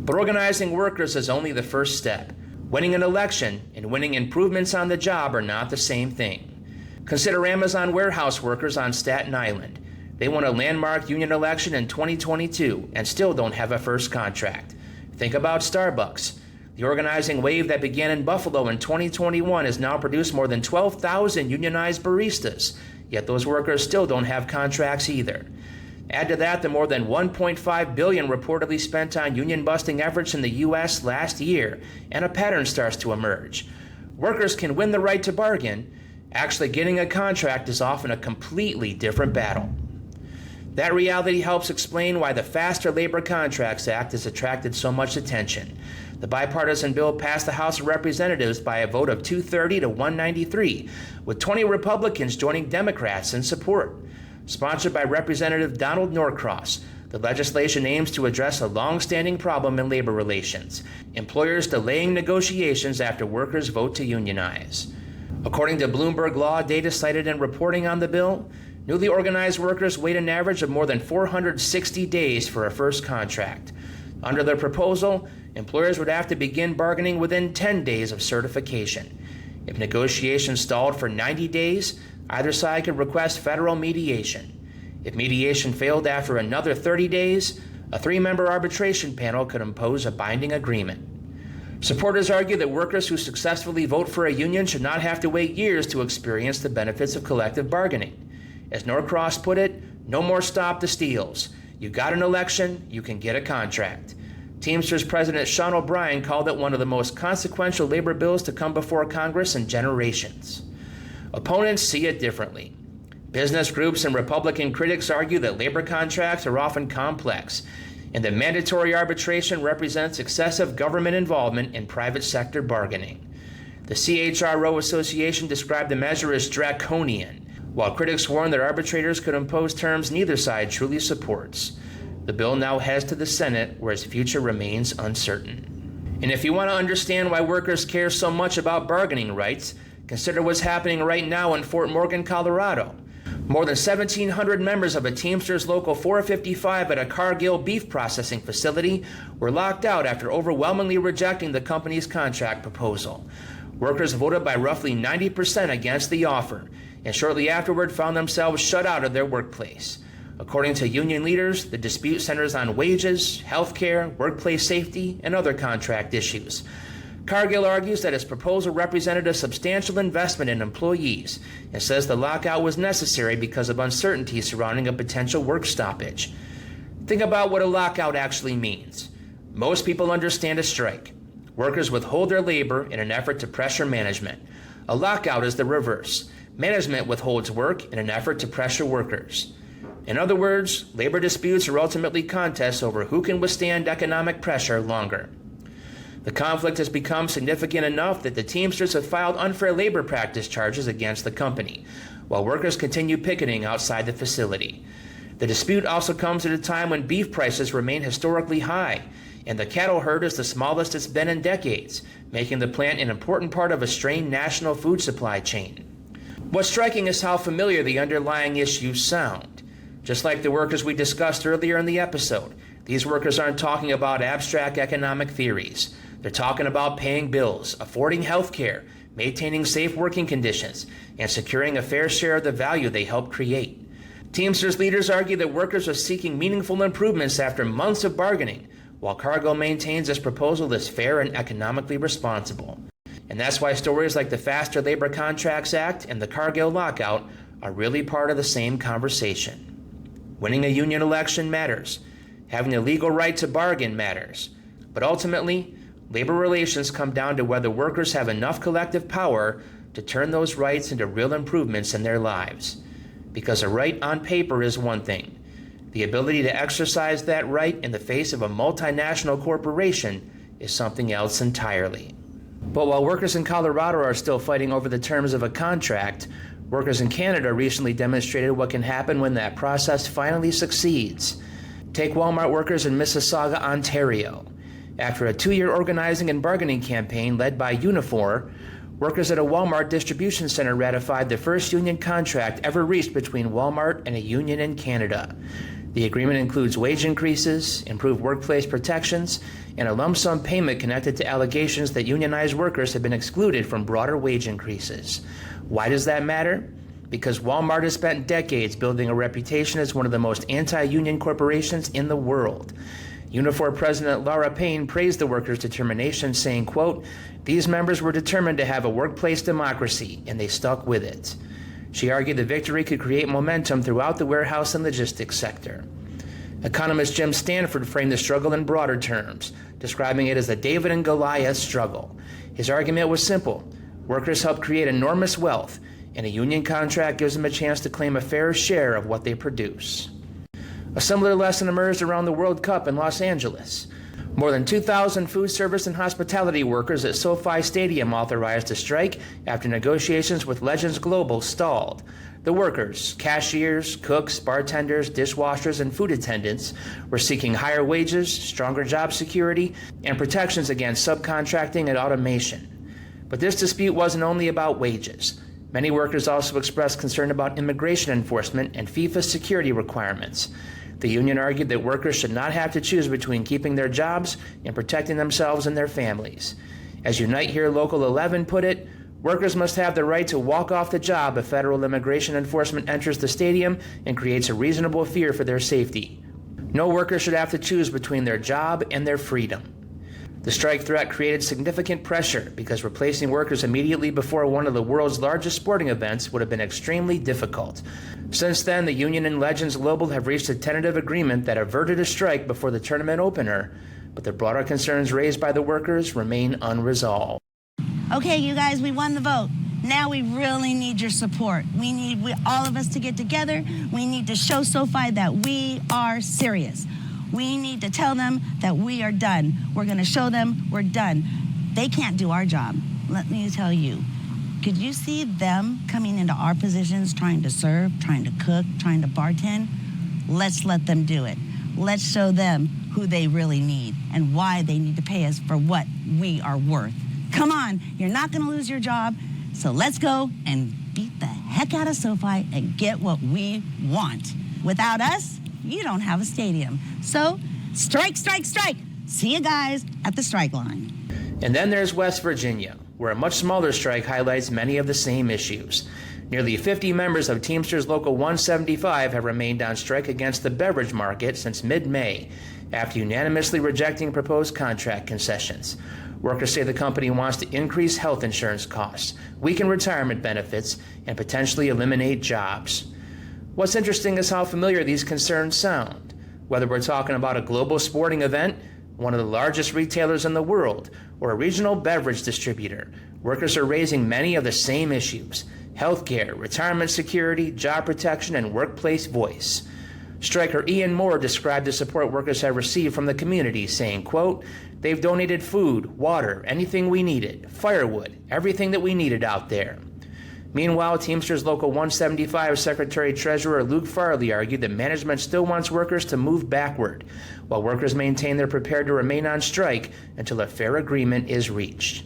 But organizing workers is only the first step. Winning an election and winning improvements on the job are not the same thing. Consider Amazon warehouse workers on Staten Island. They won a landmark union election in 2022 and still don't have a first contract. Think about Starbucks. The organizing wave that began in Buffalo in 2021 has now produced more than 12,000 unionized baristas, yet those workers still don't have contracts either. Add to that the more than $1.5 billion reportedly spent on union-busting efforts in the U.S. last year, and a pattern starts to emerge. Workers can win the right to bargain. Actually getting a contract is often a completely different battle. That reality helps explain why the Faster Labor Contracts Act has attracted so much attention. The bipartisan bill passed the House of Representatives by a vote of 230 to 193, with 20 Republicans joining Democrats in support. Sponsored by Representative Donald Norcross, the legislation aims to address a long-standing problem in labor relations: employers delaying negotiations after workers vote to unionize. According to Bloomberg Law data cited in reporting on the bill, newly organized workers wait an average of more than 460 days for a first contract. Under the proposal, employers would have to begin bargaining within 10 days of certification. If negotiations stalled for 90 days, either side could request federal mediation. If mediation failed after another 30 days, a 3-member arbitration panel could impose a binding agreement. Supporters argue that workers who successfully vote for a union should not have to wait years to experience the benefits of collective bargaining. As Norcross put it, no more stop the steals. You got an election, you can get a contract. Teamsters President Sean O'Brien called it one of the most consequential labor bills to come before Congress in generations. Opponents see it differently. Business groups and Republican critics argue that labor contracts are often complex, and that mandatory arbitration represents excessive government involvement in private sector bargaining. The CHRO Association described the measure as draconian, while critics warn that arbitrators could impose terms neither side truly supports. The bill now heads to the Senate, where its future remains uncertain. And if you want to understand why workers care so much about bargaining rights, consider what's happening right now in Fort Morgan, Colorado. More than 1,700 members of a Teamsters Local 455 at a Cargill beef processing facility were locked out after overwhelmingly rejecting the company's contract proposal. Workers voted by roughly 90% against the offer, and shortly afterward found themselves shut out of their workplace. According to union leaders, the dispute centers on wages, health care, workplace safety, and other contract issues. Cargill argues that its proposal represented a substantial investment in employees and says the lockout was necessary because of uncertainty surrounding a potential work stoppage. Think about what a lockout actually means. Most people understand a strike. Workers withhold their labor in an effort to pressure management. A lockout is the reverse. Management withholds work in an effort to pressure workers. In other words, labor disputes are ultimately contests over who can withstand economic pressure longer. The conflict has become significant enough that the Teamsters have filed unfair labor practice charges against the company, while workers continue picketing outside the facility. The dispute also comes at a time when beef prices remain historically high, and the cattle herd is the smallest it's been in decades, making the plant an important part of a strained national food supply chain. What's striking is how familiar the underlying issues sound. Just like the workers we discussed earlier in the episode, these workers aren't talking about abstract economic theories. They're talking about paying bills, affording health care, maintaining safe working conditions, and securing a fair share of the value they help create. Teamsters leaders argue that workers are seeking meaningful improvements after months of bargaining, while Cargill maintains this proposal is fair and economically responsible. And that's why stories like the Faster Labor Contracts Act and the Cargill lockout are really part of the same conversation. Winning a union election matters. Having the legal right to bargain matters. But ultimately, labor relations come down to whether workers have enough collective power to turn those rights into real improvements in their lives. Because a right on paper is one thing. The ability to exercise that right in the face of a multinational corporation is something else entirely. But while workers in Colorado are still fighting over the terms of a contract, workers in Canada recently demonstrated what can happen when that process finally succeeds. Take Walmart workers in Mississauga, Ontario. After a 2-year organizing and bargaining campaign led by Unifor, workers at a Walmart distribution center ratified the first union contract ever reached between Walmart and a union in Canada. The agreement includes wage increases, improved workplace protections, and a lump sum payment connected to allegations that unionized workers have been excluded from broader wage increases. Why does that matter? Because Walmart has spent decades building a reputation as one of the most anti-union corporations in the world. Unifor President Laura Payne praised the workers' determination, saying, quote, "These members were determined to have a workplace democracy, and they stuck with it." She argued the victory could create momentum throughout the warehouse and logistics sector. Economist Jim Stanford framed the struggle in broader terms, describing it as the David and Goliath struggle. His argument was simple. Workers help create enormous wealth, and a union contract gives them a chance to claim a fair share of what they produce. A similar lesson emerged around the World Cup in Los Angeles. More than 2,000 food service and hospitality workers at SoFi Stadium authorized a strike after negotiations with Legends Global stalled. The workers, cashiers, cooks, bartenders, dishwashers, and food attendants were seeking higher wages, stronger job security, and protections against subcontracting and automation. But this dispute wasn't only about wages. Many workers also expressed concern about immigration enforcement and FIFA security requirements. The union argued that workers should not have to choose between keeping their jobs and protecting themselves and their families. As Unite Here Local 11 put it, workers must have the right to walk off the job if federal immigration enforcement enters the stadium and creates a reasonable fear for their safety. No worker should have to choose between their job and their freedom. The strike threat created significant pressure because replacing workers immediately before one of the world's largest sporting events would have been extremely difficult. Since then, the union and Legends Global have reached a tentative agreement that averted a strike before the tournament opener, but the broader concerns raised by the workers remain unresolved. Okay, you guys, we won the vote. Now we really need your support. We need all of us to get together. We need to show SoFi that we are serious. We need to tell them that we are done. We're going to show them we're done. They can't do our job. Let me tell you. Could you see them coming into our positions, trying to serve, trying to cook, trying to bartend? Let's let them do it. Let's show them who they really need and why they need to pay us for what we are worth. Come on, you're not going to lose your job, so let's go and beat the heck out of SoFi and get what we want. Without us, you don't have a stadium. So, strike, strike, strike. See you guys at the strike line. And then there's West Virginia, where a much smaller strike highlights many of the same issues. Nearly 50 members of Teamsters Local 175 have remained on strike against the beverage market since mid-May, after unanimously rejecting proposed contract concessions. Workers say the company wants to increase health insurance costs, weaken retirement benefits, and potentially eliminate jobs. What's interesting is how familiar these concerns sound. Whether we're talking about a global sporting event, one of the largest retailers in the world, or a regional beverage distributor, workers are raising many of the same issues: healthcare, retirement security, job protection, and workplace voice. Striker Ian Moore described the support workers have received from the community, saying, quote, "They've donated food, water, anything we needed, firewood, everything that we needed out there." Meanwhile, Teamsters Local 175 Secretary-Treasurer Luke Farley argued that management still wants workers to move backward, while workers maintain they're prepared to remain on strike until a fair agreement is reached.